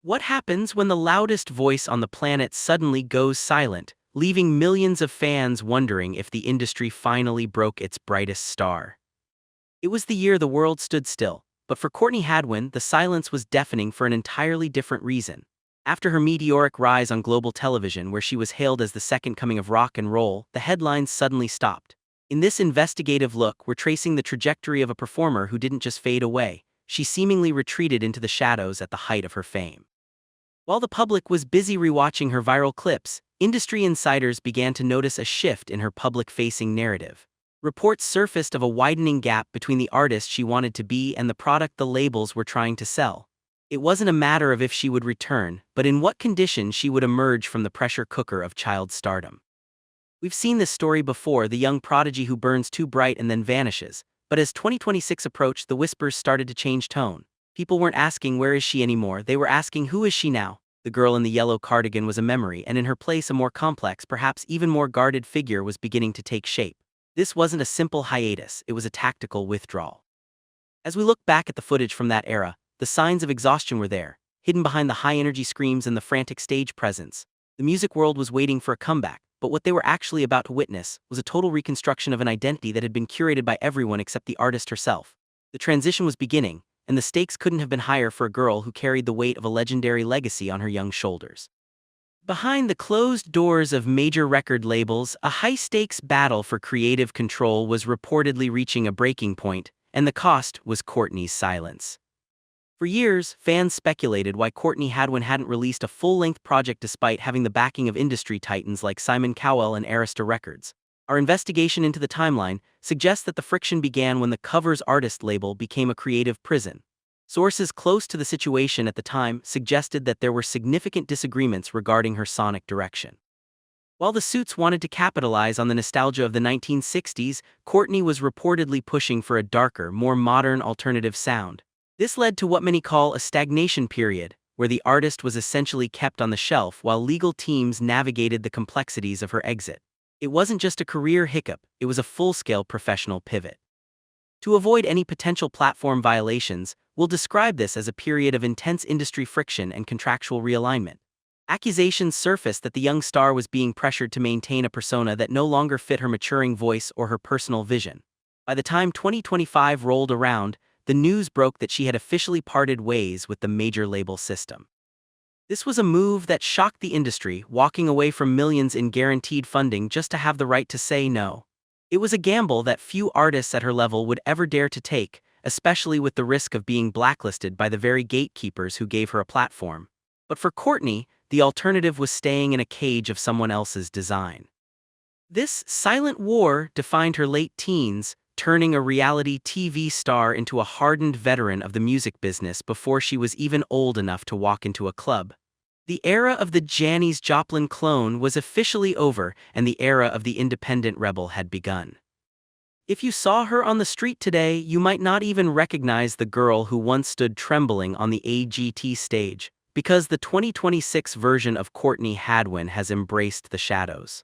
What happens when the loudest voice on the planet suddenly goes silent, leaving millions of fans wondering if the industry finally broke its brightest star? It was the year the world stood still, but for Courtney Hadwin, the silence was deafening for an entirely different reason. After her meteoric rise on global television, where she was hailed as the second coming of rock and roll, the headlines suddenly stopped. In this investigative look, we're tracing the trajectory of a performer who didn't just fade away, she seemingly retreated into the shadows at the height of her fame. While the public was busy rewatching her viral clips, industry insiders began to notice a shift in her public-facing narrative. Reports surfaced of a widening gap between the artist she wanted to be and the product the labels were trying to sell. It wasn't a matter of if she would return, but in what condition she would emerge from the pressure cooker of child stardom. We've seen this story before, the young prodigy who burns too bright and then vanishes. But as 2026 approached, the whispers started to change tone. People weren't asking where is she anymore, they were asking who is she now? The girl in the yellow cardigan was a memory, and in her place a more complex, perhaps even more guarded figure was beginning to take shape. This wasn't a simple hiatus, it was a tactical withdrawal. As we look back at the footage from that era, the signs of exhaustion were there, hidden behind the high-energy screams and the frantic stage presence. The music world was waiting for a comeback, but what they were actually about to witness was a total reconstruction of an identity that had been curated by everyone except the artist herself. The transition was beginning, and the stakes couldn't have been higher for a girl who carried the weight of a legendary legacy on her young shoulders. Behind the closed doors of major record labels, a high-stakes battle for creative control was reportedly reaching a breaking point, and the cost was Courtney's silence. For years, fans speculated why Courtney Hadwin hadn't released a full-length project despite having the backing of industry titans like Simon Cowell and Arista Records. Our investigation into the timeline suggests that the friction began when the Covers artist label became a creative prison. Sources close to the situation at the time suggested that there were significant disagreements regarding her sonic direction. While the suits wanted to capitalize on the nostalgia of the 1960s, Courtney was reportedly pushing for a darker, more modern alternative sound. This led to what many call a stagnation period, where the artist was essentially kept on the shelf while legal teams navigated the complexities of her exit. It wasn't just a career hiccup, it was a full-scale professional pivot. To avoid any potential platform violations, we'll describe this as a period of intense industry friction and contractual realignment. Accusations surfaced that the young star was being pressured to maintain a persona that no longer fit her maturing voice or her personal vision. By the time 2025 rolled around, the news broke that she had officially parted ways with the major label system. This was a move that shocked the industry, walking away from millions in guaranteed funding just to have the right to say no. It was a gamble that few artists at her level would ever dare to take, especially with the risk of being blacklisted by the very gatekeepers who gave her a platform. But for Courtney, the alternative was staying in a cage of someone else's design. This silent war defined her late teens, turning a reality TV star into a hardened veteran of the music business before she was even old enough to walk into a club. The era of the Janis Joplin clone was officially over, and the era of the independent rebel had begun. If you saw her on the street today, you might not even recognize the girl who once stood trembling on the AGT stage, because the 2026 version of Courtney Hadwin has embraced the shadows.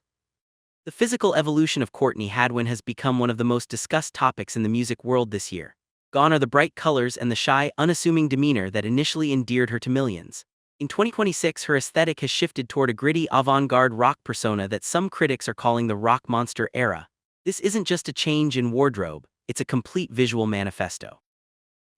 The physical evolution of Courtney Hadwin has become one of the most discussed topics in the music world this year. Gone are the bright colors and the shy, unassuming demeanor that initially endeared her to millions. In 2026, her aesthetic has shifted toward a gritty, avant-garde rock persona that some critics are calling the rock monster era. This isn't just a change in wardrobe, it's a complete visual manifesto.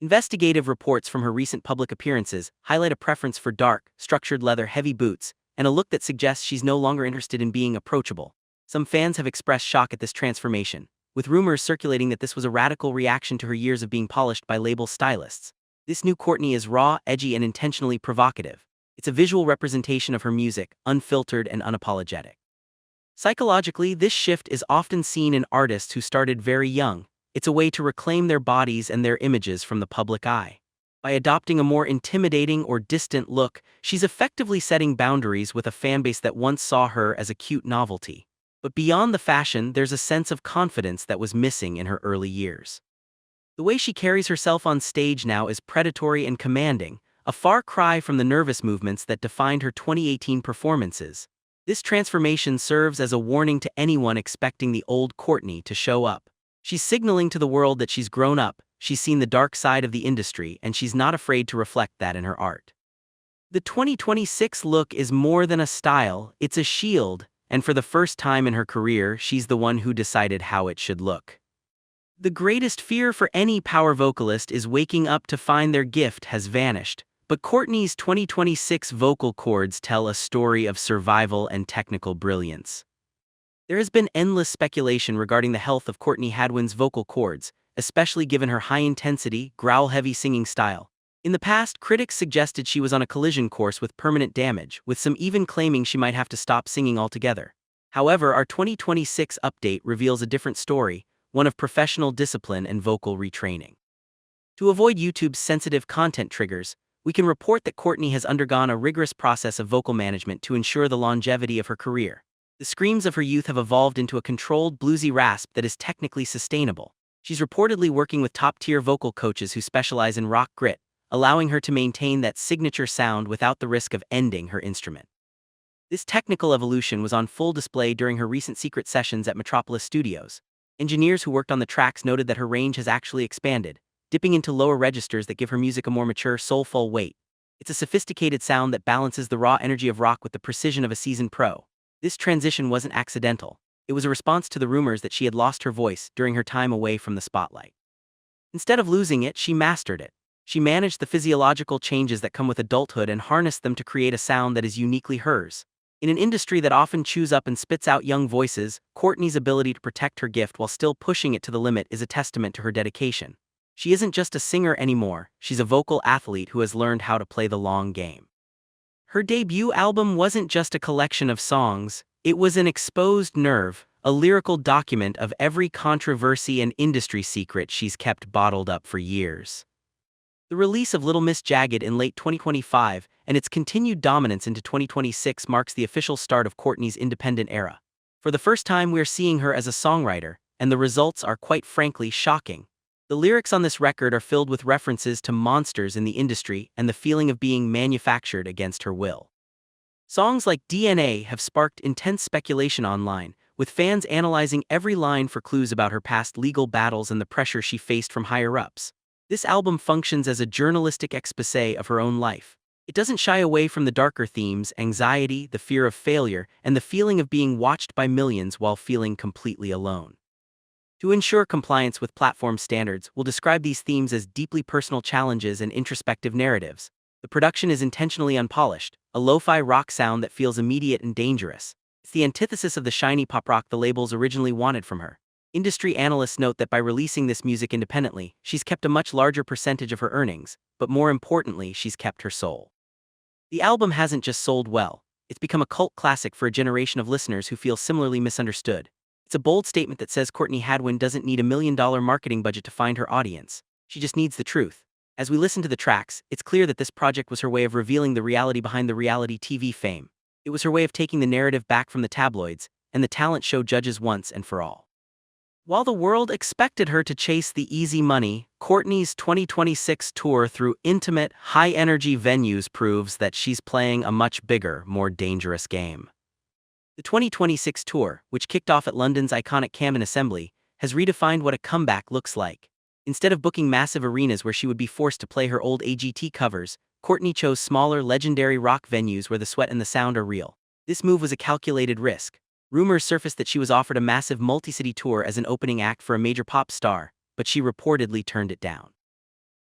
Investigative reports from her recent public appearances highlight a preference for dark, structured leather heavy boots, and a look that suggests she's no longer interested in being approachable. Some fans have expressed shock at this transformation, with rumors circulating that this was a radical reaction to her years of being polished by label stylists. This new Courtney is raw, edgy, and intentionally provocative. It's a visual representation of her music, unfiltered and unapologetic. Psychologically, this shift is often seen in artists who started very young. It's a way to reclaim their bodies and their images from the public eye. By adopting a more intimidating or distant look, she's effectively setting boundaries with a fanbase that once saw her as a cute novelty. But beyond the fashion, there's a sense of confidence that was missing in her early years. The way she carries herself on stage now is predatory and commanding, a far cry from the nervous movements that defined her 2018 performances. This transformation serves as a warning to anyone expecting the old Courtney to show up. She's signaling to the world that she's grown up, she's seen the dark side of the industry, and she's not afraid to reflect that in her art. The 2026 look is more than a style, it's a shield, and for the first time in her career, she's the one who decided how it should look. The greatest fear for any power vocalist is waking up to find their gift has vanished, but Courtney's 2026 vocal cords tell a story of survival and technical brilliance. There has been endless speculation regarding the health of Courtney Hadwin's vocal cords, especially given her high-intensity, growl-heavy singing style. In the past, critics suggested she was on a collision course with permanent damage, with some even claiming she might have to stop singing altogether. However, our 2026 update reveals a different story, one of professional discipline and vocal retraining. To avoid YouTube's sensitive content triggers, we can report that Courtney has undergone a rigorous process of vocal management to ensure the longevity of her career. The screams of her youth have evolved into a controlled, bluesy rasp that is technically sustainable. She's reportedly working with top-tier vocal coaches who specialize in rock grit, allowing her to maintain that signature sound without the risk of ending her instrument. This technical evolution was on full display during her recent secret sessions at Metropolis Studios. Engineers who worked on the tracks noted that her range has actually expanded, dipping into lower registers that give her music a more mature, soulful weight. It's a sophisticated sound that balances the raw energy of rock with the precision of a seasoned pro. This transition wasn't accidental. It was a response to the rumors that she had lost her voice during her time away from the spotlight. Instead of losing it, she mastered it. She managed the physiological changes that come with adulthood and harnessed them to create a sound that is uniquely hers. In an industry that often chews up and spits out young voices, Courtney's ability to protect her gift while still pushing it to the limit is a testament to her dedication. She isn't just a singer anymore, she's a vocal athlete who has learned how to play the long game. Her debut album wasn't just a collection of songs, it was an exposed nerve, a lyrical document of every controversy and industry secret she's kept bottled up for years. The release of Little Miss Jagged in late 2025 and its continued dominance into 2026 marks the official start of Courtney's independent era. For the first time, we're seeing her as a songwriter, and the results are quite frankly shocking. The lyrics on this record are filled with references to monsters in the industry and the feeling of being manufactured against her will. Songs like DNA have sparked intense speculation online, with fans analyzing every line for clues about her past legal battles and the pressure she faced from higher-ups. This album functions as a journalistic exposé of her own life. It doesn't shy away from the darker themes, anxiety, the fear of failure, and the feeling of being watched by millions while feeling completely alone. To ensure compliance with platform standards, we'll describe these themes as deeply personal challenges and introspective narratives. The production is intentionally unpolished, a lo-fi rock sound that feels immediate and dangerous. It's the antithesis of the shiny pop rock the labels originally wanted from her. Industry analysts note that by releasing this music independently, she's kept a much larger percentage of her earnings, but more importantly, she's kept her soul. The album hasn't just sold well, it's become a cult classic for a generation of listeners who feel similarly misunderstood. It's a bold statement that says Courtney Hadwin doesn't need $1 million marketing budget to find her audience. She just needs the truth. As we listen to the tracks, it's clear that this project was her way of revealing the reality behind the reality TV fame. It was her way of taking the narrative back from the tabloids and the talent show judges once and for all. While the world expected her to chase the easy money, Courtney's 2026 tour through intimate, high-energy venues proves that she's playing a much bigger, more dangerous game. The 2026 tour, which kicked off at London's iconic Camden Assembly, has redefined what a comeback looks like. Instead of booking massive arenas where she would be forced to play her old AGT covers, Courtney chose smaller, legendary rock venues where the sweat and the sound are real. This move was a calculated risk. Rumors surfaced that she was offered a massive multi-city tour as an opening act for a major pop star, but she reportedly turned it down.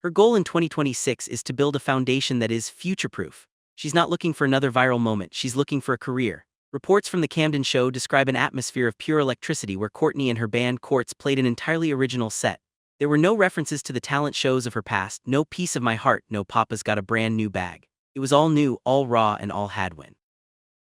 Her goal in 2026 is to build a foundation that is future-proof. She's not looking for another viral moment, she's looking for a career. Reports from the Camden show describe an atmosphere of pure electricity where Courtney and her band Courtz played an entirely original set. There were no references to the talent shows of her past, no piece of my heart, no Papa's got a brand new bag. It was all new, all raw, and all Hadwin.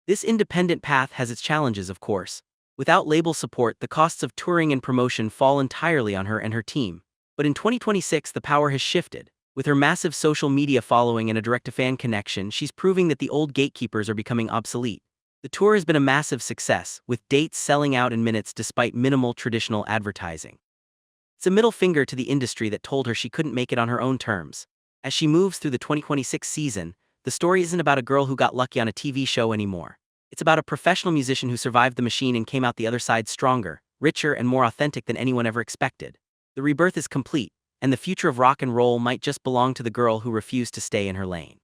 This independent path has its challenges, of course. Without label support, the costs of touring and promotion fall entirely on her and her team. But in 2026, the power has shifted. With her massive social media following and a direct-to-fan connection, she's proving that the old gatekeepers are becoming obsolete. The tour has been a massive success, with dates selling out in minutes despite minimal traditional advertising. It's a middle finger to the industry that told her she couldn't make it on her own terms. As she moves through the 2026 season, the story isn't about a girl who got lucky on a TV show anymore. It's about a professional musician who survived the machine and came out the other side stronger, richer, and more authentic than anyone ever expected. The rebirth is complete, and the future of rock and roll might just belong to the girl who refused to stay in her lane.